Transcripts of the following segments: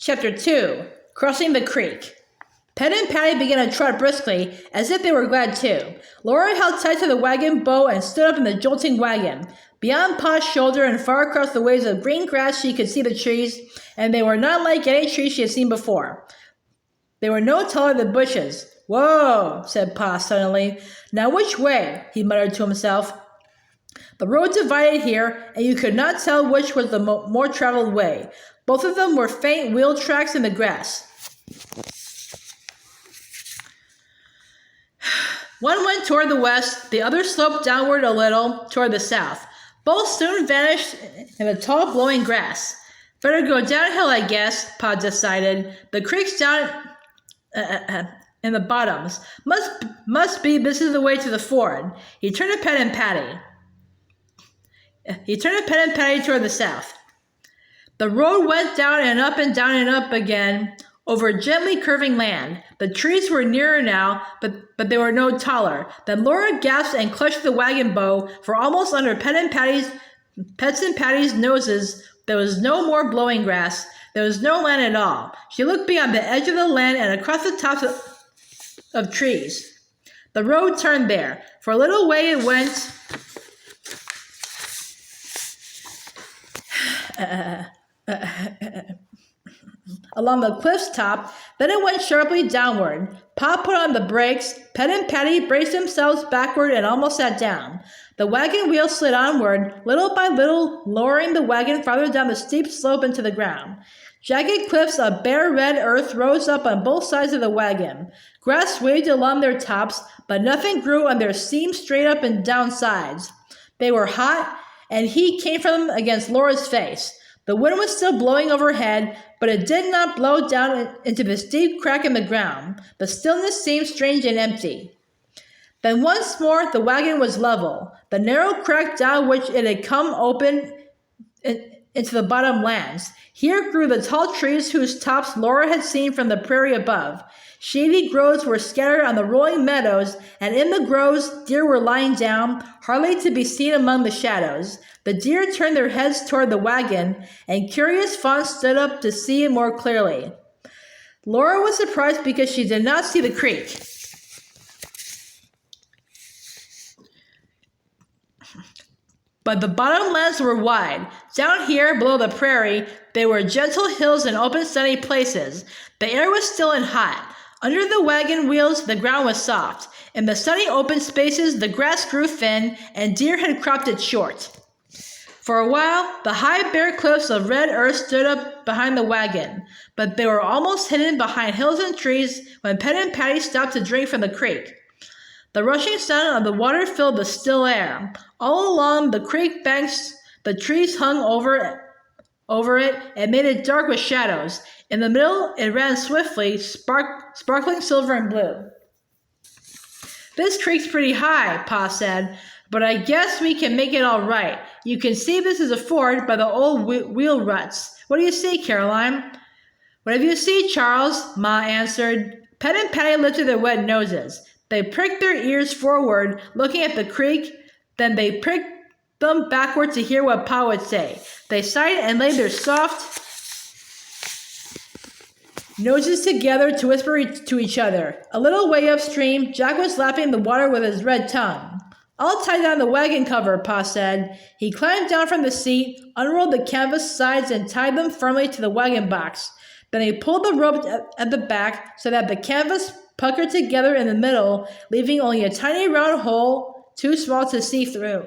Chapter 2. Crossing the Creek. Pet and Patty began to trot briskly, as if they were glad too. Laura held tight to the wagon bow and stood up in the jolting wagon. Beyond Pa's shoulder and far across the waves of green grass she could see the trees, and they were not like any trees she had seen before. They were no taller than bushes. "Whoa," said Pa suddenly. "Now which way?" he muttered to himself. The road divided here, and you could not tell which was the more traveled way. Both of them were faint wheel tracks in the grass. One went toward the west, the other sloped downward a little toward the south. Both soon vanished in the tall blowing grass. "Better go downhill, I guess," Pa decided. "The creek's down in the bottoms. Must be this is the way to the ford." He turned to Pet and Patty. Toward the south. The road went down and up again over gently curving land. The trees were nearer now, but they were no taller. Then Laura gasped and clutched the wagon bow, for almost under Pets and Patty's noses there was no more blowing grass. There was no land at all. She looked beyond the edge of the land and across the tops of trees. The road turned there. For a little way it went along the cliff's top, then it went sharply downward. Pa put on the brakes. Pet and Patty braced themselves backward and almost sat down. The wagon wheel slid onward, little by little, lowering the wagon farther down the steep slope into the ground. Jagged cliffs of bare red earth rose up on both sides of the wagon. Grass waved along their tops, but nothing grew on their seam straight up and down sides. They were hot, and heat came from them against Laura's face. The wind was still blowing overhead, but it did not blow down into the steep crack in the ground. The stillness seemed strange and empty. Then once more the wagon was level. The narrow crack down which it had come opened into the bottom lands. Here grew the tall trees whose tops Laura had seen from the prairie above. Shady groves were scattered on the rolling meadows, and in the groves deer were lying down, hardly to be seen among the shadows. The deer turned their heads toward the wagon, and curious fawns stood up to see it more clearly. Laura was surprised because she did not see the creek. But the bottomlands were wide. Down here, below the prairie, there were gentle hills and open sunny places. The air was still and hot. Under the wagon wheels, the ground was soft. In the sunny open spaces, the grass grew thin, and deer had cropped it short. For a while, the high bare cliffs of red earth stood up behind the wagon, but they were almost hidden behind hills and trees when Pet and Patty stopped to drink from the creek. The rushing sound of the water filled the still air. All along the creek banks, the trees hung over it and made it dark with shadows. In the middle, it ran swiftly, sparkling silver and blue. "This creek's pretty high," Pa said, "but I guess we can make it all right. You can see this is a ford by the old wheel ruts. What do you see, Caroline?" "Whatever you see, Charles," Ma answered. Pet and Patty lifted their wet noses. They pricked their ears forward, looking at the creek. Then they pricked them backward to hear what Pa would say. They sighed and laid their soft noses together to whisper to each other. A little way upstream, Jack was lapping the water with his red tongue. "I'll tie down the wagon cover," Pa said. He climbed down from the seat, unrolled the canvas sides, and tied them firmly to the wagon box. Then he pulled the rope at the back so that the canvas puckered together in the middle, leaving only a tiny round hole too small to see through.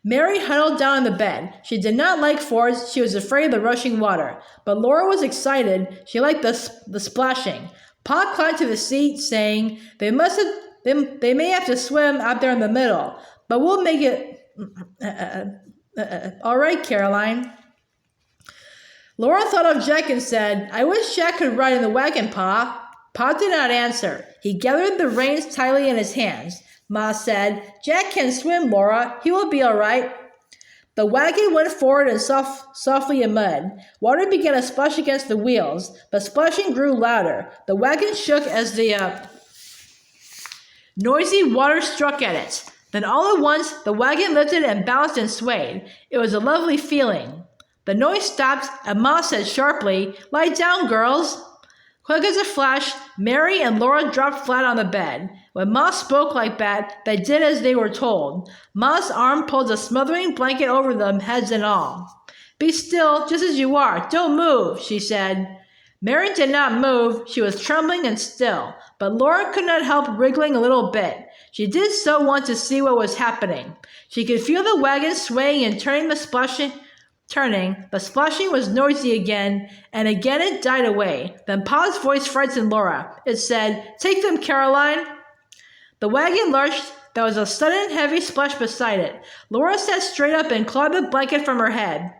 Mary huddled down on the bed. She did not like fords. She was afraid of the rushing water. But Laura was excited. She liked the splashing. Pa climbed to the seat, saying, They may have to swim out there in the middle, but we'll make it all right, Caroline." Laura thought of Jack and said, "I wish Jack could ride in the wagon, Pa." Pa did not answer. He gathered the reins tightly in his hands. Ma said, "Jack can swim, Laura. He will be all right." The wagon went forward and softly in mud. Water began to splash against the wheels. The splashing grew louder. The wagon shook as the noisy water struck at it. Then all at once, the wagon lifted and bounced and swayed. It was a lovely feeling. The noise stopped, and Ma said sharply, "Lie down, girls." Quick as a flash, Mary and Laura dropped flat on the bed. When Ma spoke like that, they did as they were told. Ma's arm pulled a smothering blanket over them, heads and all. "Be still, just as you are. Don't move," she said. Mary did not move. She was trembling and still, but Laura could not help wriggling a little bit. She did so want to see what was happening. She could feel the wagon swaying and turning. The splashing was noisy again, and again it died away. Then Pa's voice frightened Laura. It said, "Take them, Caroline." The wagon lurched. There was a sudden heavy splash beside it. Laura sat straight up and clawed the blanket from her head.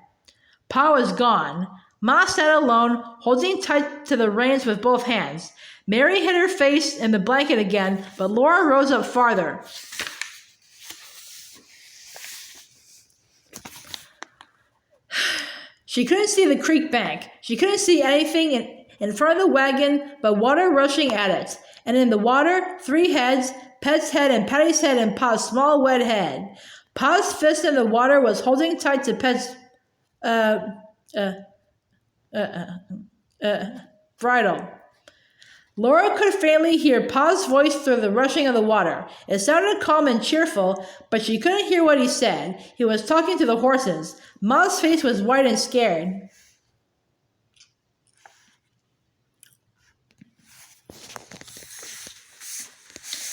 Pa was gone. Ma sat alone, holding tight to the reins with both hands. Mary hid her face in the blanket again, but Laura rose up farther. She couldn't see the creek bank. She couldn't see anything in front of the wagon but water rushing at it. And in the water, 3 heads, Pet's head and Patty's head and Pa's small wet head. Pa's fist in the water was holding tight to Pet's bridle. Laura could faintly hear Pa's voice through the rushing of the water. It sounded calm and cheerful, but she couldn't hear what he said. He was talking to the horses. Ma's face was white and scared.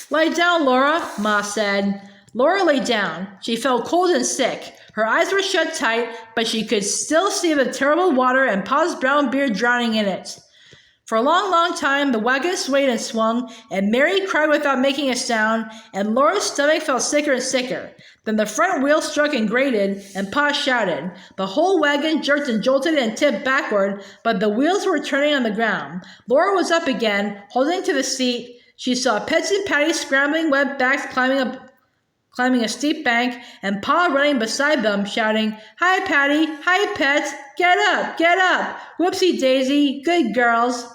"Lie down, Laura," Ma said. Laura lay down. She felt cold and sick. Her eyes were shut tight, but she could still see the terrible water and Pa's brown beard drowning in it. For a long, long time, the wagon swayed and swung, and Mary cried without making a sound, and Laura's stomach felt sicker and sicker. Then the front wheel struck and grated, and Pa shouted. The whole wagon jerked and jolted and tipped backward, but the wheels were turning on the ground. Laura was up again, holding to the seat. She saw Pets and Patty scrambling wet backs climbing a steep bank, and Pa running beside them, shouting, "Hi, Patty! Hi, Pets! Get up! Get up! Whoopsie daisy! Good girls!"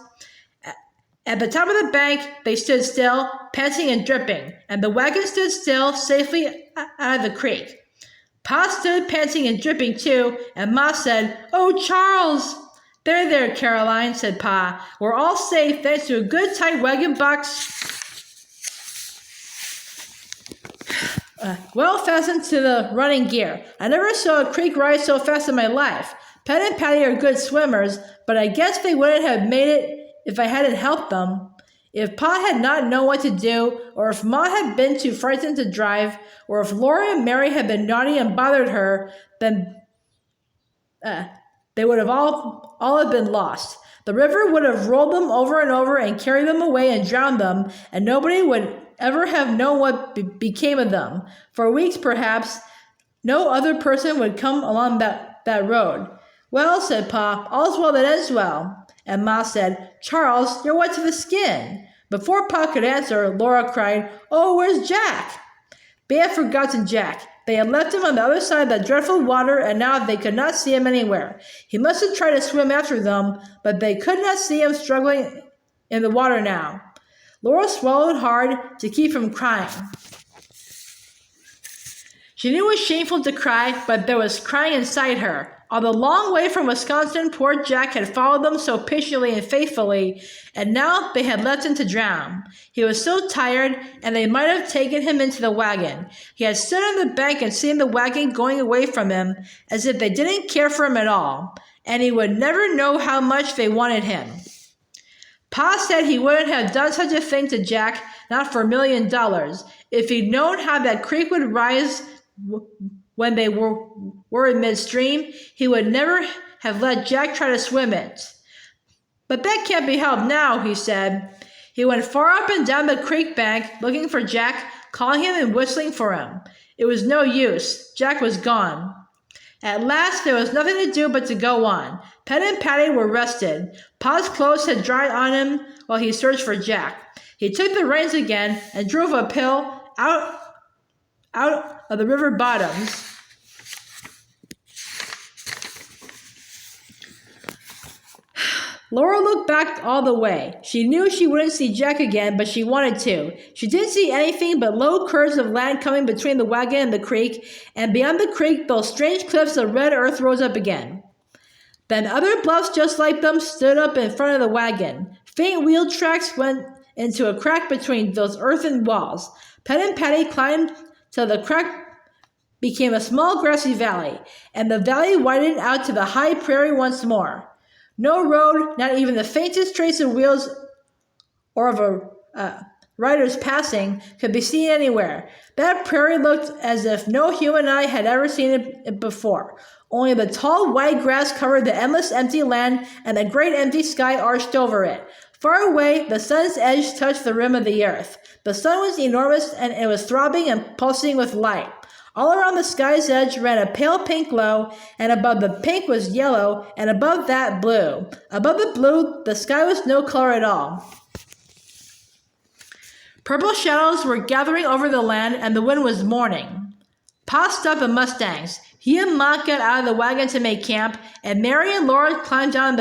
At the top of the bank, they stood still, panting and dripping, and the wagon stood still, safely out of the creek. Pa stood panting and dripping too, and Ma said, "Oh, Charles!" There, Caroline," said Pa. "We're all safe thanks to a good tight wagon box well fastened to the running gear. I never saw a creek rise so fast in my life. Pet and Patty are good swimmers, but I guess they wouldn't have made it if I hadn't helped them. If Pa had not known what to do, or if Ma had been too frightened to drive, or if Laura and Mary had been naughty and bothered her, then they would have all have been lost. The river would have rolled them over and over and carried them away and drowned them, and nobody would ever have known what became of them. For weeks, perhaps, no other person would come along that road. "Well," said Pa, "all's well that ends well." And Ma said, "Charles, you're wet to the skin." Before Pa could answer, Laura cried, "Oh, where's Jack?" They had forgotten Jack. They had left him on the other side of that dreadful water, and now they could not see him anywhere. He must have tried to swim after them, but they could not see him struggling in the water now. Laura swallowed hard to keep from crying. She knew it was shameful to cry, but there was crying inside her. All the long way from Wisconsin, poor Jack had followed them so patiently and faithfully, and now they had left him to drown. He was so tired, and they might have taken him into the wagon. He had stood on the bank and seen the wagon going away from him, as if they didn't care for him at all, and he would never know how much they wanted him. Pa said he wouldn't have done such a thing to Jack, not for $1 million. If he'd known how that creek would rise when they were in midstream, he would never have let Jack try to swim it. "But that can't be helped now," he said. He went far up and down the creek bank, looking for Jack, calling him and whistling for him. It was no use. Jack was gone. At last, there was nothing to do but to go on. Pet and Patty were rested. Pa's clothes had dried on him while he searched for Jack. He took the reins again and drove uphill out of the river bottoms. Laura looked back all the way. She knew she wouldn't see Jack again, but she wanted to. She didn't see anything but low curves of land coming between the wagon and the creek, and beyond the creek, those strange cliffs of red earth rose up again. Then other bluffs just like them stood up in front of the wagon. Faint wheel tracks went into a crack between those earthen walls. Pet and Patty climbed till the crack became a small grassy valley, and the valley widened out to the high prairie once more. No road, not even the faintest trace of wheels or of a riders passing, could be seen anywhere. That prairie looked as if no human eye had ever seen it before. Only the tall white grass covered the endless empty land, and the great empty sky arched over it. Far away, the sun's edge touched the rim of the earth. The sun was enormous, and it was throbbing and pulsing with light. All around the sky's edge ran a pale pink glow, and above the pink was yellow, and above that blue. Above the blue, the sky was no color at all. Purple shadows were gathering over the land, and the wind was mourning. Pa stopped the Mustangs. He and Ma got out of the wagon to make camp, and Mary and Laura climbed down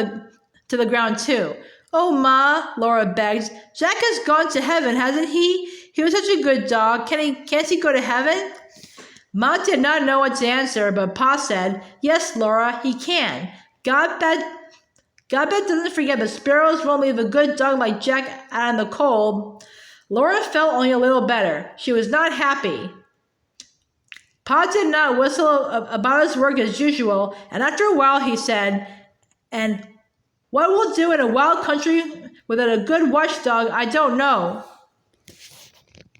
to the ground too. "Oh, Ma," Laura begged, "Jack has gone to heaven, hasn't he? He was such a good dog. Can't he go to heaven?" Ma did not know what to answer, but Pa said, "Yes, Laura, he can. God bet doesn't forget the sparrows won't leave a good dog like Jack out in the cold." Laura felt only a little better. She was not happy. Pa did not whistle about his work as usual, and after a while he said, "And what we'll do in a wild country without a good watchdog, I don't know."